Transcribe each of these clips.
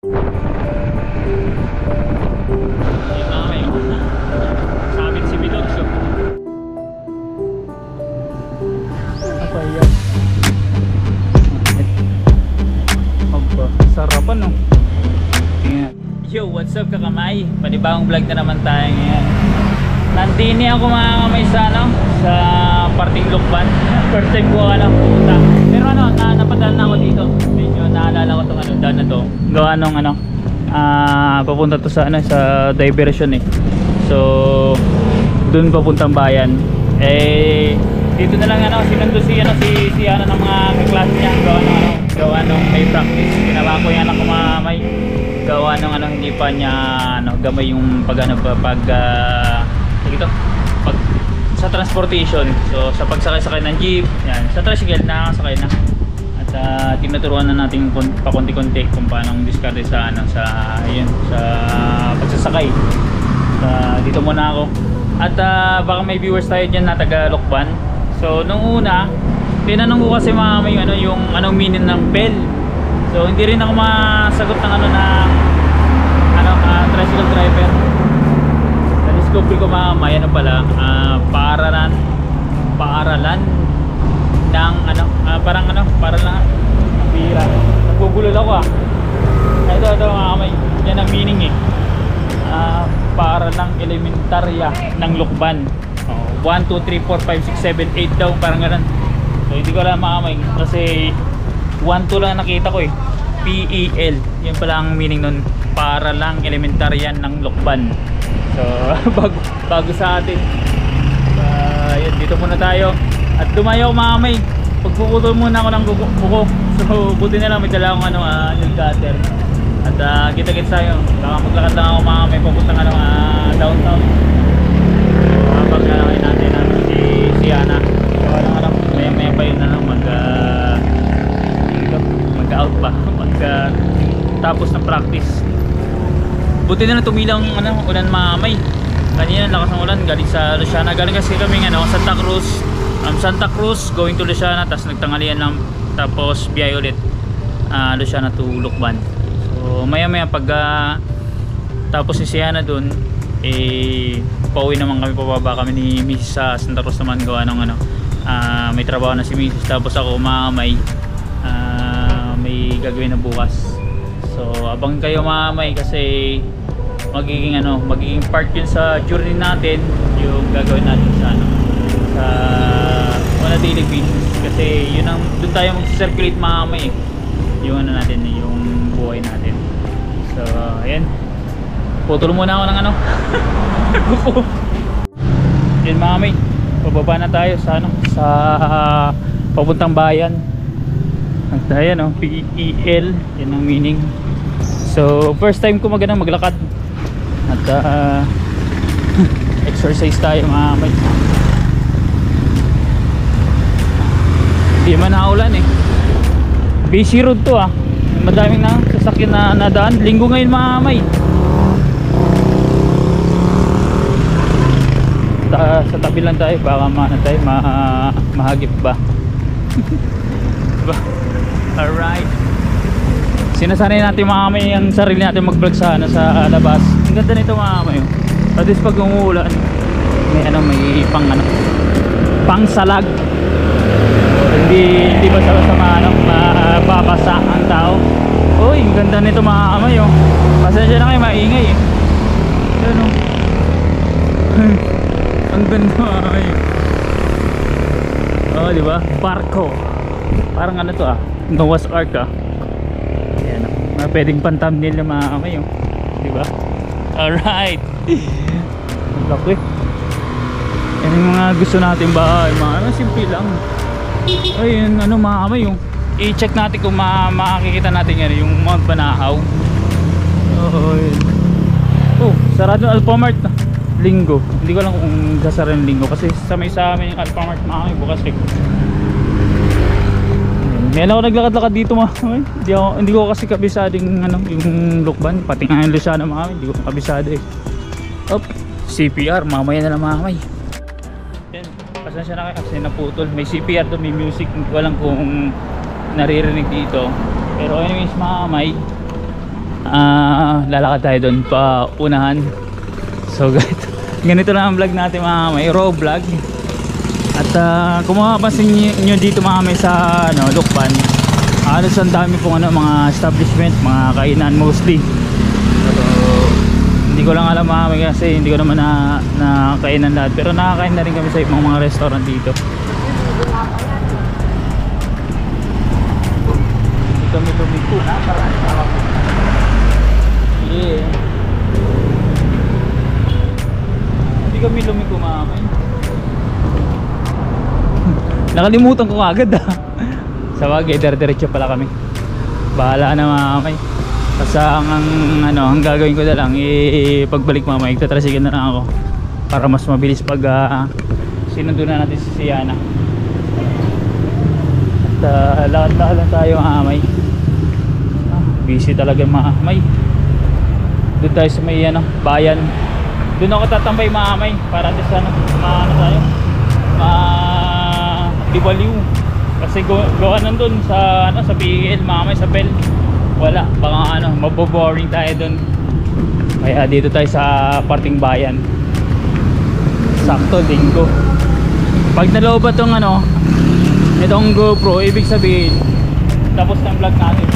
Ayun na kami. Sabit si Milot. So. Apa yan? Aba, sarapan no. Tingnan. Yo, what's up kakamay? Panibagong vlog na naman tayo ngayon. Nandini ako mga kamay sa ano, sa parting Lukban. First time ko pumunta. Pero ano, napadaan na ako dito. Medyo naalala ko tong ano, daan na to. Gawa nung ano, papunta to sa ano, sa diversion eh. So, dun papuntang bayan. Eh, dito na lang ano, sinundo si ano ng mga kaklase niya. Gawa nung may practice. Ginawa ko yan ako mamay. Gawa nung ano, hindi pa niya ano, gamay yung pag sa transportation. So sa pagsakay-sakay ng jeep, yan, sa tricycle na sakay na. At tinuturuan na natin pakonti-konti kung paano diskarte sa ano, sa ayun, sa pagsasakay. Dito muna ako. At baka may viewers tayo diyan na taga Lukban. So nung una, tinanong ko kasi may ano, yung anong meaning ng bell. So hindi rin ako masagot ng ano ng tricycle driver. Discovery ko mamaya ano pala, paaralan ng ano, parang ano, paaralan ng bira. Nagugulol ako ito mga kamay, yan ang meaning eh. Paaralang elementarya ng Lukban. 1, 2, 3, 4, 5, 6, 7, 8 daw, parang ganun. So hindi ko alam mga kamay kasi 1, 2 lang nakita ko eh. PEL, yun pala ang meaning nun, paaralang elementarya ng Lukban. So bago sa atin. Yun, dito muna tayo. At dumayo ako mga kamay. Pagpuputol muna ako ng buko. So buti na lang may dala akong yung cutter. At kita-kits tayo. Baka maglakad lang ako mga kamay papuntang downtown. Kapag nalakay natin si Ana. So maya pa yun na lang mag-out pa. Tapos ng practice. Buti na lang tumilang ulan mamay. Kanina lakas ng ulan galing sa Luciana. Galing kasi kami Santa Cruz going to Luciana, tapos nagtangalian lang, tapos biyahe ulit Luciana to Lukban. So maya pag tapos ni Siana dun pauwi naman kami, pababa kami ni Mrs. sa Santa Cruz naman, gawa ng may trabaho na si Mrs. Tapos ako mamay may gagawin na bukas. So abang kayo mamay kasi magiging part yun sa journey natin, yung gagawin natin sa on a daily basis. Kasi yun ang doon tayo mag-circulate mamay yung natin, yung buhay natin. So ayan, putol muna ako ng yun mamay, pababa na tayo sa sa papuntang bayan. At ayan PEL, yun ang meaning. So first time ko maglakad at exercise tayo mga kamay. Hindi man naulan eh. Busy road to madaming na sasakyan na nadaan. Linggo ngayon mga kamay. Sa tabi lang tayo, baka mahagip ba. Alright, sinasanay natin mga kamay ang sarili natin mag-vlog sa labas. Ang ganda nito mga kamay. At least pag umuulan may pang salag. Hindi basta mababasa ang tao. Uy, ang ganda nito mga kamay. Pasensya na kayo, maingay eh. Yan ang ganda mga kamay. Diba? Barko. Parang to Noah's Ark Ayan, pwedeng pan-thumbnail na mga kamay diba? Alright. Laki. Yan yung mga gusto natin bahay, mga simple lang. Ayun, mga kamay i-check natin kung makikita natin yan, yung Mount Banahaw. Sarado Alphamart Linggo. Hindi ko lang kung sasara yung Linggo kasi sa amin yung Alphamart mga kamay bukas Ngayon ako naglakad-lakad dito mga kamay. Hindi ko kasi kabisading yung Lukban, pati nga yung Luciana mga kamay, hindi ko kabisado eh. CPR, mamaya na lang mga kamay. Yan, pasensya na kayo kasi naputol. May CPR doon, may music, hindi ko alam kung naririnig dito. Pero anyways mga kamay, lalakad tayo doon pa unahan. So ganito lang ang vlog natin mga may raw vlog. At kung mapapansin nyo dito mga may sa Lukban, halos ang dami pong mga establishment, mga kainan mostly. So hindi ko lang alam mga may, kasi hindi ko naman na kainan lahat, pero nakakain na rin kami sa ibang mga restaurant dito. Hindi kami lumiko. Yeah. Hindi kami lumiko mga may. Nakalimutan ko agad sa bagay, diretso pala kami. Bahala na mamay. Basta ang gagawin ko na lang pagbalik mamay, magtatrasigan na lang ako para mas mabilis pag sinundo na natin si Siana. At lakad-lakad lang tayo mamay. Busy talaga mamay. Doon tayo sa may bayan. Doon ako tatambay mamay para sa tayo Baliw. Kasi gawa nandun sa PL mamay, sa PL wala, baka maboboring tayo dun, kaya dito tayo sa parting bayan. Sakto linggo. Pag naloob itong itong GoPro, ibig sabihin tapos ng vlog natin.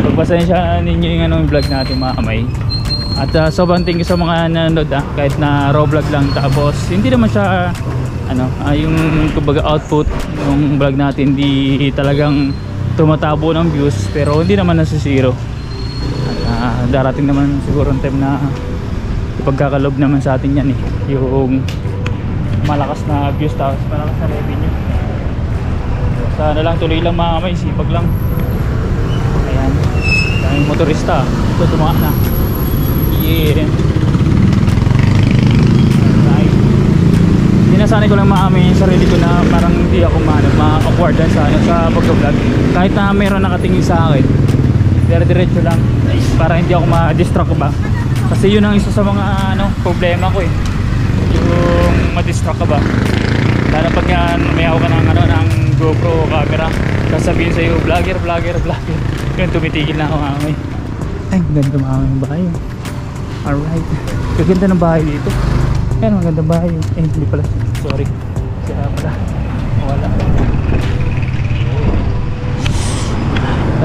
Pagpasensya ninyo yung vlog natin mamay. At sobrang thank you sa mga nanonood kahit na raw vlog lang, tapos hindi naman siya yung kumbaga output ng vlog natin, hindi talagang tumatabo ng views, pero hindi naman nasisiro. At darating naman siguro ang time na ipagkakalob naman sa atin yan yung malakas na views tapos malakas na revenue. Sana lang, tuloy lang mga may, sipag lang. Ayan, daming motorista ito, tumakas na. Yeah. Alright. Sinasanay ko lang maami yung sarili ko na parang hindi ako ma-awkward sa pag-vlog. Kahit na mayroon nakatingin sa akin, dire-diretso lang para hindi ako ma-distract ba. Kasi yun ang isa sa mga problema ko yung ma-distract ka ba. Lalo pag may ako ka ng GoPro camera, sasabihin sa iyo vlogger. Yun, tumitigil na ako maami. Ay, ganda maami yung bahay. Alright, kaganda ng bahay dito. Ayan, magandang bahay. Hindi pala, sorry. Kaya pala, wala.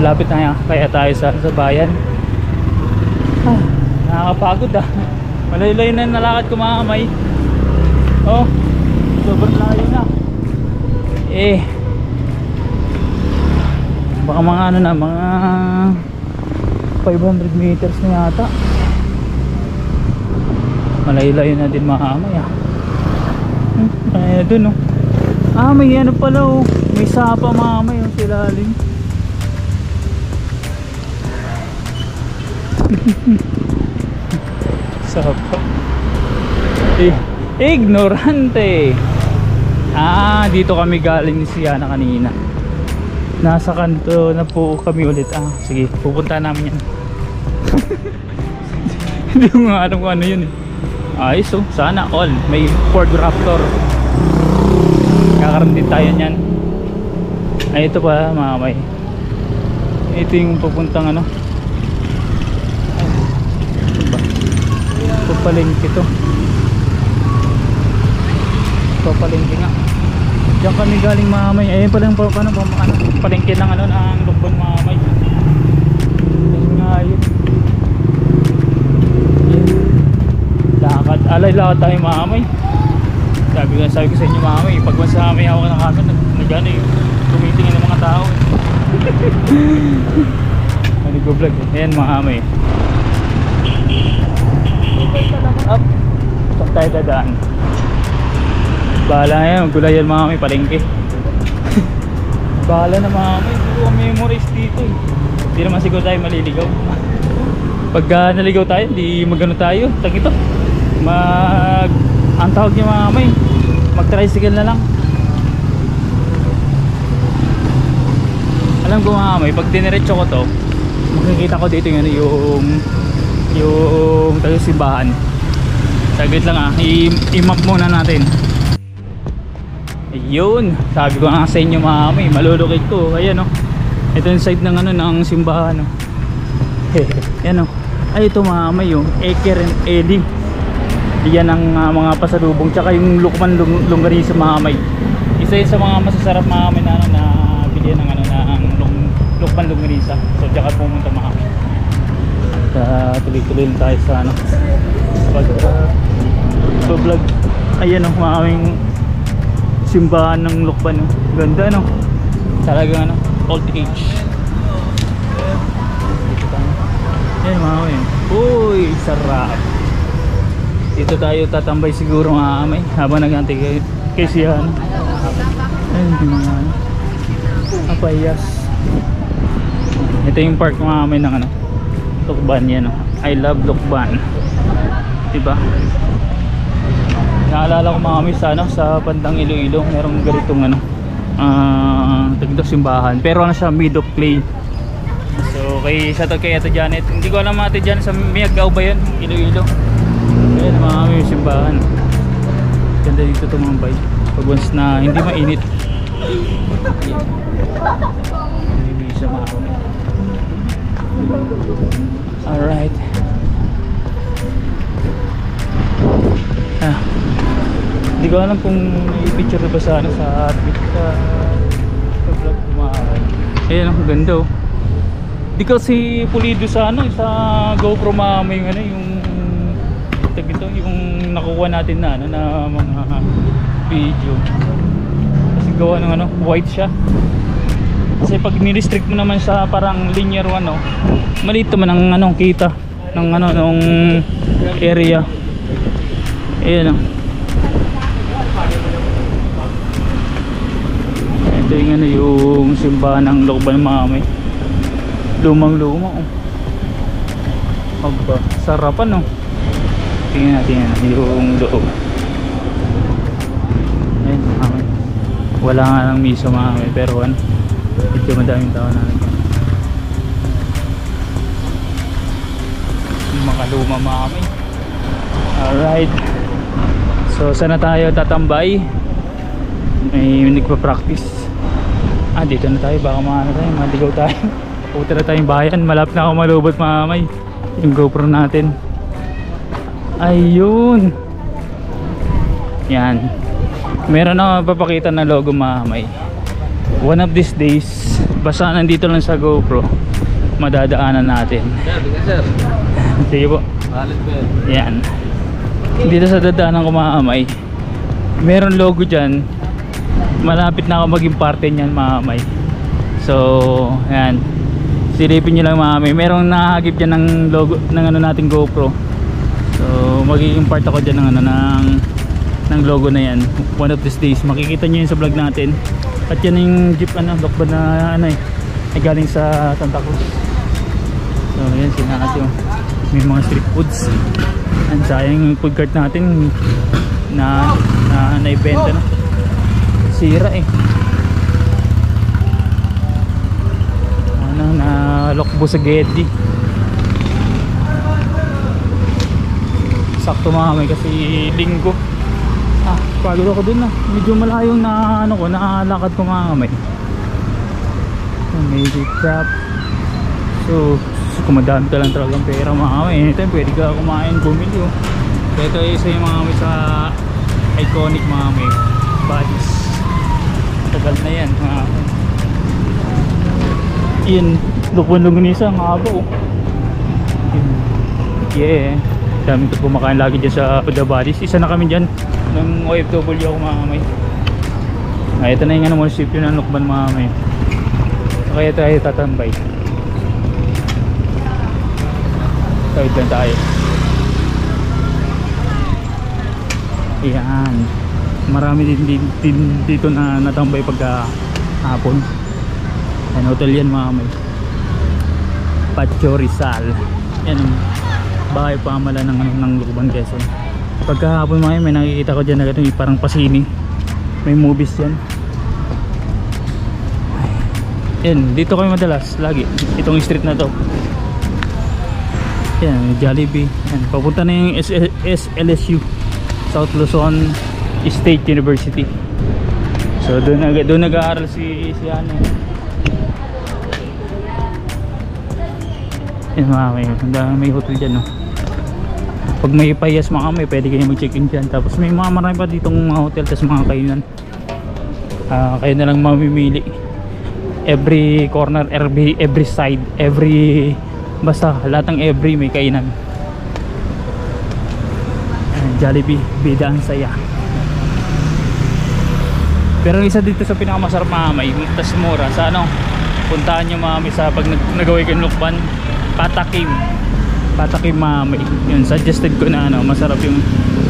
Malapit na kaya tayo sa bayan. Nakakapagod Malayo-layo na nalakad ko mga kamay. Oh, sobrang layo na. Baka mga mga 500 meters na yata. Malayo-layo na din mahamay ay dun may pala may sapa mahamay silalim. Sapa ignorante. Dito kami galing ni Siana kanina. Nasa kanto na po kami ulit. Sige, pupunta namin yan. Hindi ko nga alam kung ano yun ayos sana all may Ford Raptor, kakaroon din tayo nyan. Ito pa mga may, ito yung pupuntang papalengke to. Papalengke nga, diyan kami galing mga may. Ayun pala yung palengke ng ng Lukban mga may. Ayun nga yun. Lakad tayo mamay. Sabi ko sa inyo mamay, pag masami ako ng kaso tumitingin ng mga tao nag-vlog ayan mamay. Up, saan tayo dadaan? Bahala yan, gulayan mamay, palengke. Bahala na mamay, siguro memories dito hindi naman siguro tayo maliligaw. Pagka naligaw tayo, di magano tayo ito ang tawag niya mga kamay, mag-tricycle na lang. Alam ko mga kamay, pag diniretso ko to, makikita ko dito yung tayo simbahan. Saglit lang i-map muna natin. Ayun, sabi ko nga sa inyo mga kamay, malulukid ko. Ayan Ito yung side ng ano, ng simbahan, no? Yan, no? Ay, ito mamay, yung Eker and Eli. Yan ang mga pasalubong. Tsaka yung Lukman Longganisa mamay. Isa yun sa mga masasarap mamay na, ano, na bilihan ng, ano, ng Lukman Longganisa. So, tsaka pumunta mamay. Tuloy-tuloy lang tayo sa ano, pag-vlog. Ayan, no, maming simbahan ng Lukban, no? Ganda, no? Talagang ano, old age. Yan mga yun. Uy, sarap. Dito tayo tatambay siguro mga amay habang nag-antay kay siya, ano. Ayun yung mga ano, apayas. Ito yung park mga amay ng ano, Lukban yan, no? I love Lukban, diba? Naalala ko mga amay sa ano, sa Bandang Iloilo merong ganitong ano, tagdok simbahan, pero ano siya, made of clay. So kay shoutout kay Ate Janet. Hindi ko alam Ate Janet sa Miagao ba yun? Iloilo. Ayan mga kami yung simbahan. Ganda dito tumambay pag once na hindi mainit. Hindi siya makakami. Alright. Hindi ko alam kung i-picture ba sa ano, sa vlog kumain. Ayan ang ganda, oh. Di kasi pulido sa ano, sa GoPro mamay yung ano, yung ito, yung nakuha natin na ano, na mga video. Kasi gawa ng ano, white siya. Kasi pag ni-restrict mo naman sa parang linear ano, maliit naman ang ano kita ng ano nung area. Ayan, oh. Ito yung ano, yung simbahan ng Lukban mamay. Lumang-luma, oh. Aba, sarapan, oh. Tingnan natin yan, yung loob. Ayun, mamay. Wala nga ng misa mamay, pero ano, medyo madaming tao na natin. Makaluma mamay. Alright. So, sana tayo tatambay. May nagpa-practice. Dito na tayo, baka maano tayo, maligaw tayo. Puta na tayong bayan, malapit na ako malubot mamay. Yung GoPro natin. Ayun. Yan. Meron na papakita na logo mamay. One of these days, basta nandito lang sa GoPro, madadaanan natin. Sir. Sige po. Yan. Dito sa dadaanan ko mamay, meron logo dyan. Malapit na ako maging parte niyan mamay. So, yan. Silipin nyo lang mamay. Merong nakahagip dyan ng logo ng ano nating GoPro. So magiging part ako dyan ng ano, ng logo na yan. One of these days makikita nyo yun sa vlog natin. At yan yung jeep ano, Lukban na ano ay galing sa Santa Cruz. So yan sinakasyo. May mga street foods. Ang sayang yung food cart natin na naibenta na. Sira eh. Na Lokbo sa Geddi. Sakto mamay kasi linggo. Pagod ako dun na. Medyo malayong na ano ko, nakalakad ko mamay. May jeep trap. So kumadami ka lang talagang pera mamay. Anytime pwede ka kumain, bumili, oh. Kaya ito isa yung mamay sa iconic mamay bodies. Tagal na yan mamay. Yan, Lukban Longganisa, ang haba, oh. Yeah, dami ko kumakain lagi dyan sa Udabadis. Isa na kami dyan ng OFW ako mamay. Ito na yung ano, munisipyo ng Lukban mamay. Kaya tayo tatambay. Tawid lang tayo. Ayan, marami din dito na natambay pagka hapon. Yan, hotel yan mamay. Pacho Rizal. Yan ang bahay pamala ng Lukban Quezon. Pagkahapon mamay may nakikita ko dyan na ganito, parang Pasini. May movies yan. Yan, dito kami madalas lagi. Itong street na to. Yan, Jollibee. Yan, papunta na yung SLSU, South Luzon State University. So doon nag-aaral si ano, Yan mga may hotel dyan, no? Pag may payas mga kami, pwede kayo mag-check-in dyan. Tapos may mga marami pa ditong mga hotel, tapos mga kainan. Kayo na lang mamimili. Every corner, every side, basta lahat ng every may kainan. Jollibee, bida ang saya. Pero isa dito sa pinakamasarap mga may, tas mura sa ano, puntahan nyo mga may sa pag nagaway kayo Lukban, Patakim Mami. Yun, suggested ko na ano, masarap yung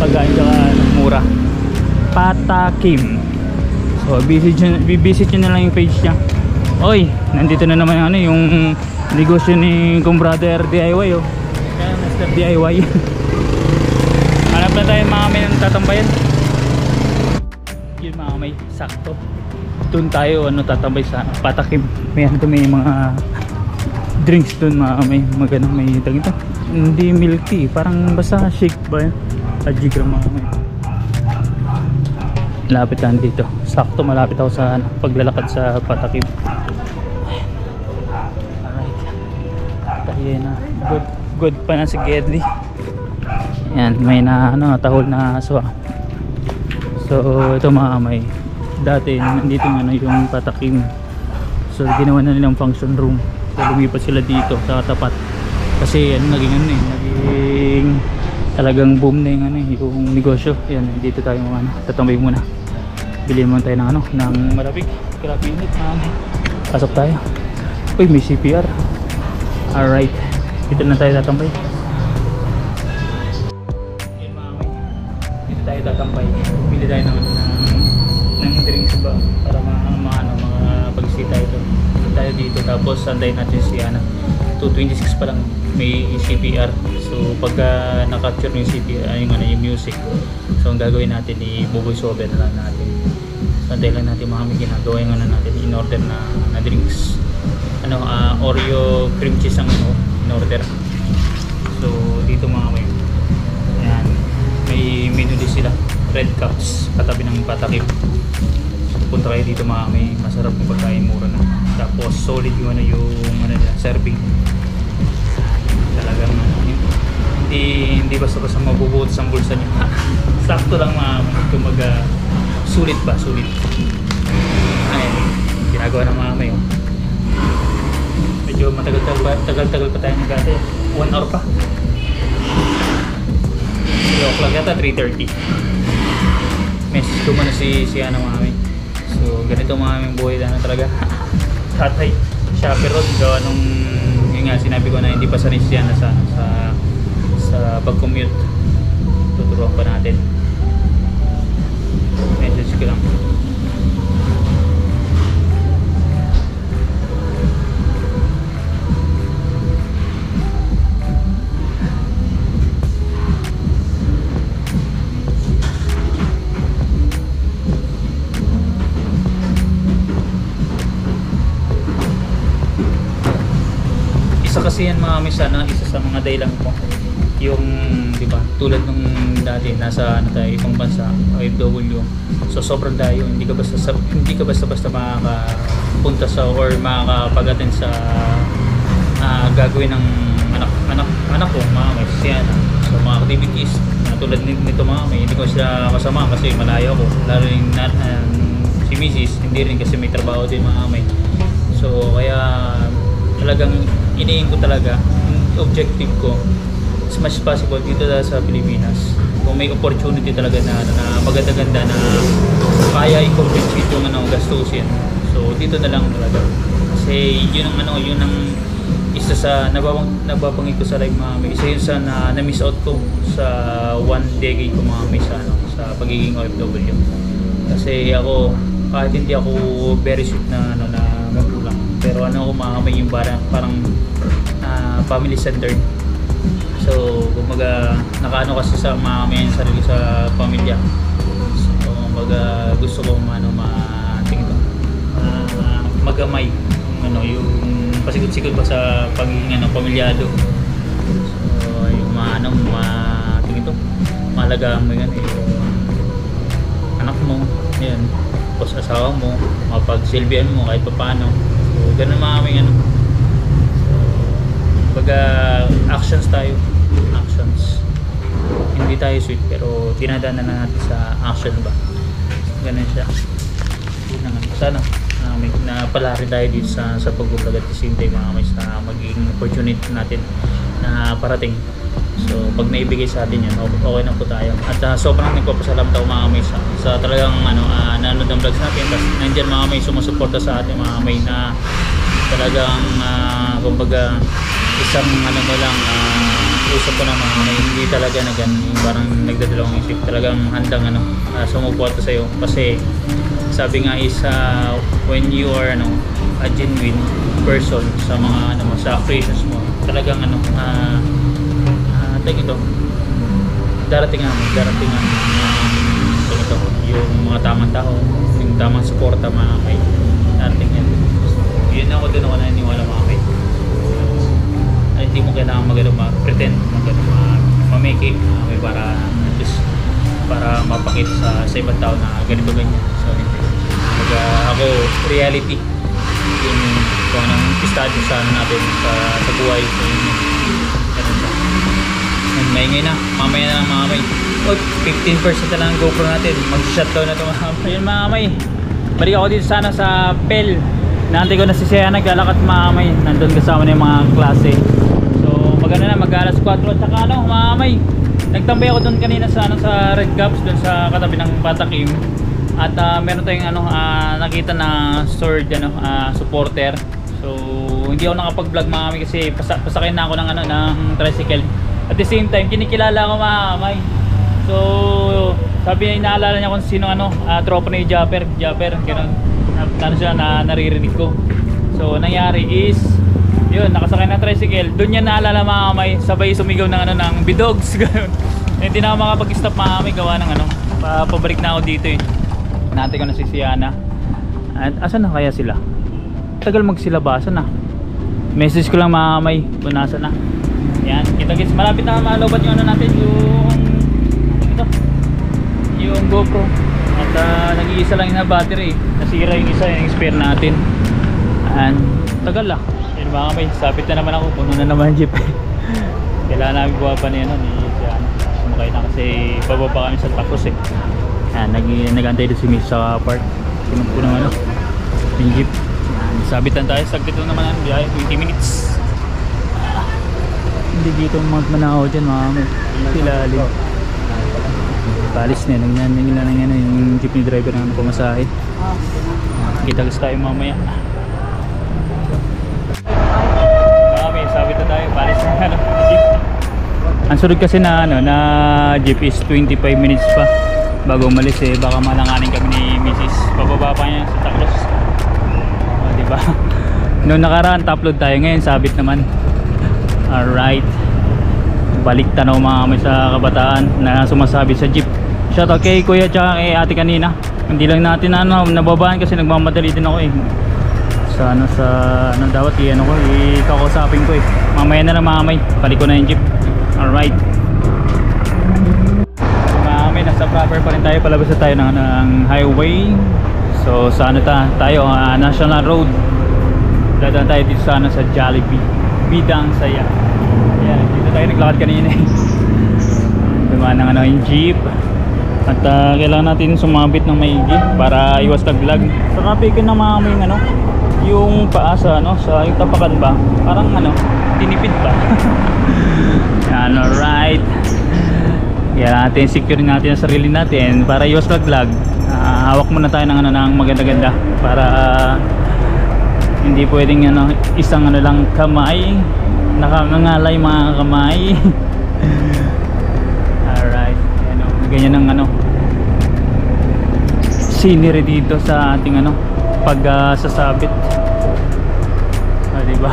pagkain tsaka mura. Patakim. So visit nyo na lang yung page nya. Oy, nandito na naman ano, yung negosyo ni kong brother DIY, oh. Kaya Mr. DIY. Hanap na tayo mga may tatambayan. Yun mga may, sakto. Doon tayo ano, tatambay sa Patakim. May mga drinks doon mga may magano, may tagito. Hindi milk tea, parang basta shake ba yun? Ajigram mga may. Lapit lang dito. Sakto, malapit ako sa ano, paglalakad sa Patakim. Alright. Tayo na. Good pa na si Gedli. Yan, may na ano, tahol na aso. So ito mga may, dati nandito ano yung Patakim. So ginawa na nilang function room. So lumipat sila dito sa tapat. Kasi ano, naging talagang boom na yung ano, yung negosyo. Yan, dito tayo mga ano, tatambay muna. Bili muna tayo ng ano, ng malapig. Grabe init mga may. Pasok tayo. Uy, may CPR. Alright, dito na tayo tatambay. Yan mga may, dito tayo tatambay. Bili tayo ng drinks ba para mga pag-stay tayo ito. Tayo dito, tapos sanday natin si Ana. 226 pa lang may CPR. So pagka na-capture yung CPR, yung music, so ang gagawin natin, i-voice over na lang natin. Sanday lang natin mga may ginagawa yung ano natin, in order na drinks, ano, Oreo cream cheese ang in order. So dito mga may, ayan, may menu din sila, Red Cups, katabi ng Patakim. Punta kayo dito mga may, masarap yung pagkain, mura na. Tapos solid yung ano, yung ano nila, serving. Talagang hindi basta-basta mabubuot sa bulsa niyo. Sakto lang mga kumaga, sulit ba, sulit. Ayan, ginagawa ng mga may. Medyo matagal-tagal pa tayo nagkate. 1 hour pa. 3 o'clock yata, 3:30. Message ko muna si Ana mga may. So ganito mga aming buhay na talaga. Tatay, chaperone, gawa nung yun nga, sinabi ko na hindi pa sanay siya na sa pag-commute. Tuturuan pa natin. Message ko lang. Isa kasi yan mga misana, isa sa mga dahilan ko yung, di ba, tulad nung dati nasa ano tayo, ibang bansa, OFW. So sobrang dayo, hindi ka basta makakapunta sa or makakapag-attend sa gagawin ng anak ko, mga misana. So mga activities na tulad nito mga may, hindi ko sila kasama kasi malayo ako, lalo yung si Mrs. hindi rin kasi may trabaho din mga may. So kaya talagang iniin ko talaga, yung objective ko as much as possible dito sa Pilipinas, kung may opportunity talaga na maganda-ganda na kaya i-compensate yung gastusin, so dito na lang talaga. Kasi yun ang isa sa nababanggit ko sa live mga may, isa yun sa na-miss out ko sa 1 decade ko mga may sa pagiging OFW. Kasi ako, kahit hindi ako very sweet na magulang, pero ako mga may yung parang family centered. So kumbaga nakaano kasi sa mga may sarili sa pamilya. So kumbaga gusto ko magamay yung pasikot-sikot pa sa pagiging pamilyado. So yung mahalagaan mo yan, yung anak mo yan, tapos asawa mo, mapagsilbihan mo kahit pa paano. So ganun mga may actions tayo. Actions. Hindi tayo sweet pero dinadaanan na natin sa action ba. Ganun siya. Sana may napalari tayo dito sa pag-vlog at the same time may sa magiging opportunity natin na parating. So pag naibigay sa atin yan, okay na po tayo. At sobrang nagpapasalamat ako mga may sa talagang nanonood ng vlogs natin. Tapos nandyan mga may sumusuporta sa atin, mga may na talagang kumbaga isang mo lang usap ko na mga may hindi talaga na ganun, parang nagdadalawang isip, talagang handang sumuporta sa iyo. Kasi sabi nga is when you are a genuine person sa mga sa creations mo, talagang ito darating ito yung mga tamang tao, yung tamang suporta mga kay darating yan. Yun ako din ako naniniwala mga kay. Hindi mo kailangan mag-pretend, mamake para at least para mapakita sa ibang tao na ganito ganyan. So ako reality yung kung anong estado sa natin sa buhay. So maingay na, mamaya na lang mga may 15% na lang ang GoPro natin, mag-shutdown na ito yun mga may. Balik ako dito sana sa PEL, naantay ko na si Siya naglalakad mga may, nandun kasama na yung mga klase. So magana na, mag-alas 4 at saka mga may, nagtambay ako doon kanina sa Red Caps, doon sa katabi ng Batakim. At meron tayong nakita na stored supporter. So hindi ako nakapag-vlog mga may kasi pasakay na ako ng tricycle. At the same time, kinikilala ko mga kamay. So, sabi niya, inaalala niya kung sino tropa ni Japper. Ganun siya na naririnig ko. So, nangyari is, yun, nakasakay na tricycle. Doon niya naalala mga kamay, sabay sumigaw ng bidogs. Ganun. Hindi na ako makapag-stop mga kamay, gawa ng pabalik na ako dito eh. Natin ko na si Siana. At asan na kaya sila? Tagal magsilabasan na. Message ko lang mga kamay, kung nasa na. Yan, kita-kits, malapit na malobat yung natin, yung GoPro. At nag-iisa lang yung battery, nasira yung isa, yung spare natin. And tagal lang. Yun mga kamay, sapit na naman ako, puno na naman yung jeep. Kailangan namin buha pa na yun ni Siana. Sumakay na kasi bababa kami sa Tacos eh. Yan, nag-antay doon si Miss sa park. Pinupo ng yung jeep. Yan, sabitan tayo, saglit doon naman ang biyahe, 20 minutes. Hindi dito manaw dyan mga silalim. Palis na yung jeepney driver na pumasahe. Kita gusto tayo mamaya. May sabit na tayo, palis na jeep. Ang sunod kasi na jeep is 25 minutes pa bago umalis eh, baka malanganin kami ni Mrs. Bababa pa niya sa Taclos. Diba? Noong nakaraan top load tayo, ngayon sabit naman. Alright, balik tanaw mga kami sa kabataan na sumasabi sa jeep. Shoutout kay kuya tsaka kay ate kanina. Hindi lang natin nababaan kasi nagmamadali din ako eh. Sa dapat kakausapin ko eh. Mamaya na lang mga kamay, balik ko na yung jeep. Alright mga kamay, nasa proper pa rin tayo, palabas na tayo ng highway. So sa tayo, National Road. Dadaan tayo dito sa Jollibee. Bidang saya. Ayan, dito tayo naglakad kanina eh. Dumaan ng yung jeep. At kailangan natin sumabit ng maigi para iwas taglag. Saka pikin ng mga may yung paa sa sa yung tapakan ba? Parang tinipid pa. Yan, alright. Kaya natin secure natin ang sarili natin para iwas taglag. Hawak muna tayo ng ng maganda-ganda para hindi pwedeng isang lang kamay, nakangalay mga kamay. Alright, ganyan ang scenery dito sa ating pag-sasabit. Diba?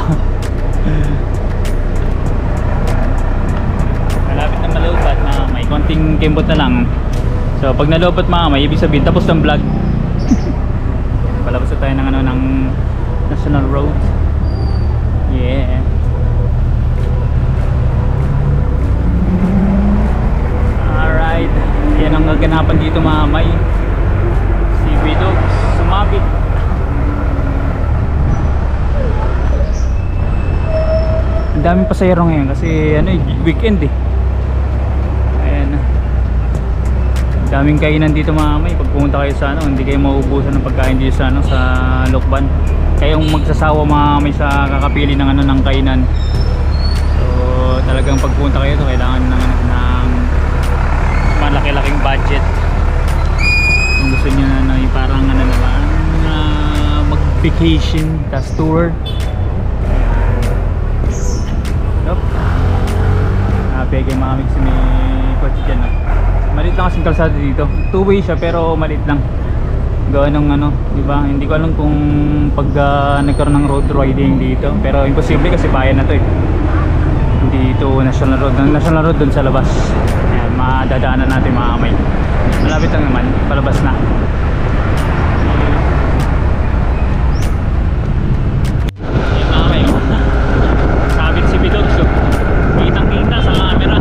Malapit na malupat na may konting kembot na lang. So pag nalupat mga kamay, ibig sabihin tapos ng vlog. Palabas na tayo ng National Road. Yeah. Alright. Yan ang gaganapan dito mga kamay. Si Bidog sumabit. Ang daming pasahero ngayon kasi ano, weekend eh. Ayan na. Daming kainan dito mamay. Pag pumunta kayo sa ano, hindi kayo mauubusan ng pagkain dito sa ano, sa Lokban. Kayong magsasawa mamay sa kakapili ng ano, ng kainan. So talagang pag pumunta kayo to, kailangan ng ano, ng malaki-laking budget. Kung gusto niyo na ano, yung parang ano naman, mag-vacation tas tour. Yup. Pwede mamig si may kotse dyan, no? Maliit lang kasing kalsada dito. Two-way siya pero maliit lang. Gawa nung ano, di ba? Hindi ko alam kung pag nagkaroon ng road riding dito. Pero imposible kasi bayan na to eh. Dito National Road. National Road dun sa labas. Ayan, madadaanan natin mga kamay. Malapit lang naman, palabas na. Ayan mga kamay, sabit si Bidog. So kitang-kita sa camera.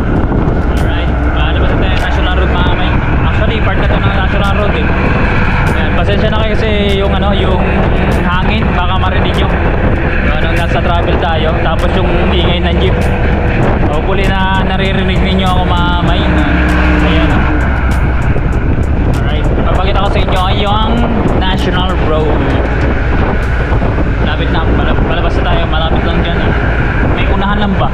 Alright, palabas na tayo National Road mga kamay. Actually, part na to ng National Road eh. Ayan, pasensya na kayo kasi yung ano, yung hangin, baka marinig nyo. Ano, nasa travel tayo, tapos yung ingay ng jeep. Hopefully na naririnig ninyo ako mamay. Ayan o. Alright, papakita ko sa inyo yung National Road. Malapit na, palabas na tayo, malapit lang dyan eh. May unahan lang ba?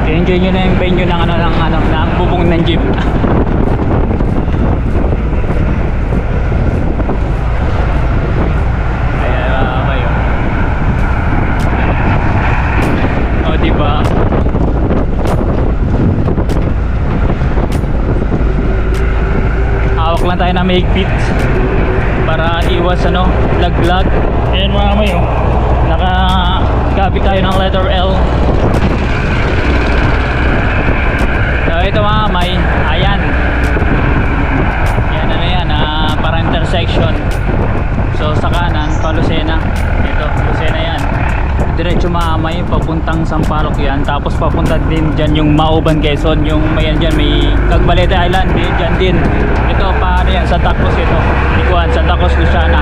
I-enjoy nyo na yung venue ng ano, ng bubong ng jeep. Diba? Hawak lang tayo na mahigpit para iwas ano, laglag. Ayan mga kamay, oh. Nakakabit tayo ng letter L. So ito mga kamay, ayan. Yan ano yan, para intersection. So sa kanan, pa Lucena. Ito, Lucena yan. Diretso mamay papuntang Sampaloc yan, tapos papunta din dyan yung Mauban, Quezon, yung mayan dyan may Cagbalete Island din dyan din. Ito paano yan, Santa Cruz ito, Likuan, Santa Cruz, Luciana,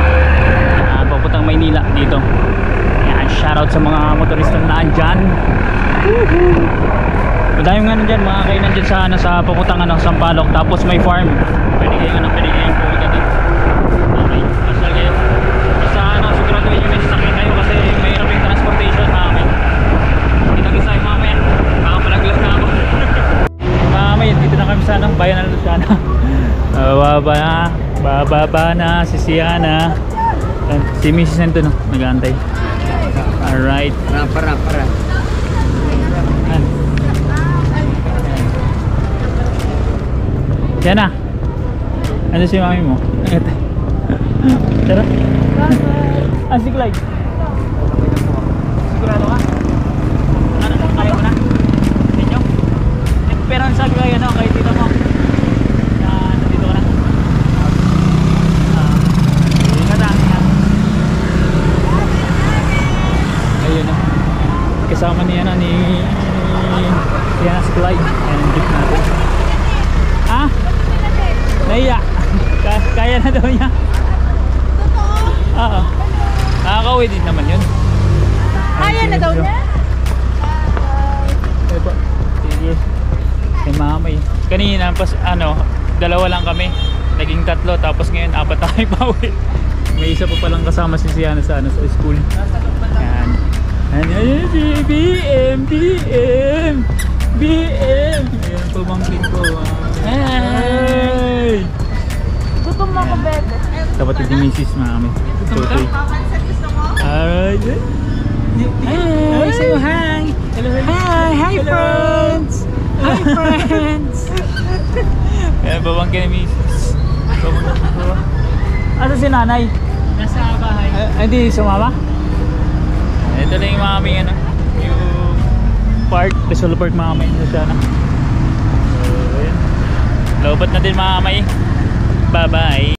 papuntang Maynila dito. Yan, shoutout sa mga motorista na andyan. Madayong ano dyan, mga kainan dyan sa, sa papuntang ano, Sampaloc, tapos may farm, pwede kayong pumunta dito. Okay, basta kayo, basta ano, siguraduhin yung may sasakyan kayo kasi mahirap yung transportation mamay. Kita-kita tayo mamaya, baka malaglag na ako. Mamay, dito na kami sa anong bayan ng Luciana. Bababa na si Siana. Si Mrs. nandun, no? Nag-aantay. Alright. Para. Yan na. Ano si mami mo? Tara. Asik like. Sigurado ka? Ano na? Kaya mo na? Inyo? Pero ang sabi kayo, no? Kayo dito mo. Nandito ka na? Ingat na. Ayun na. Kasama niya na ni Siana Slide. Ayan ang jeep natin. Ha? Naiya. Kaya na daw niya. Oo. Nakakauwi din naman yun. Kaya na daw niya? Ito. Sige. May mamay. Kanina pas ano, dalawa lang kami. Naging tatlo, tapos ngayon apat tayo pauwi. May isa pa palang kasama si Siana sa ano, sa school. Yan. Ayan si BM. Ayan pamangkin ko. Hey! Gutom mo ako, bebe. Kapatid ni Mrs. Mami. Tutoy. Alright. Hey, say hi. Hello. Hi friends. Hi friends. Ayan, babangkin ni Mrs. Asa si nanay? Nasa bahay. Hindi sumama? Ito lang yung mami, ano, yung park, Rizal Park mamay sa sana. So, ayan. Lobat na din mamay. Bye bye.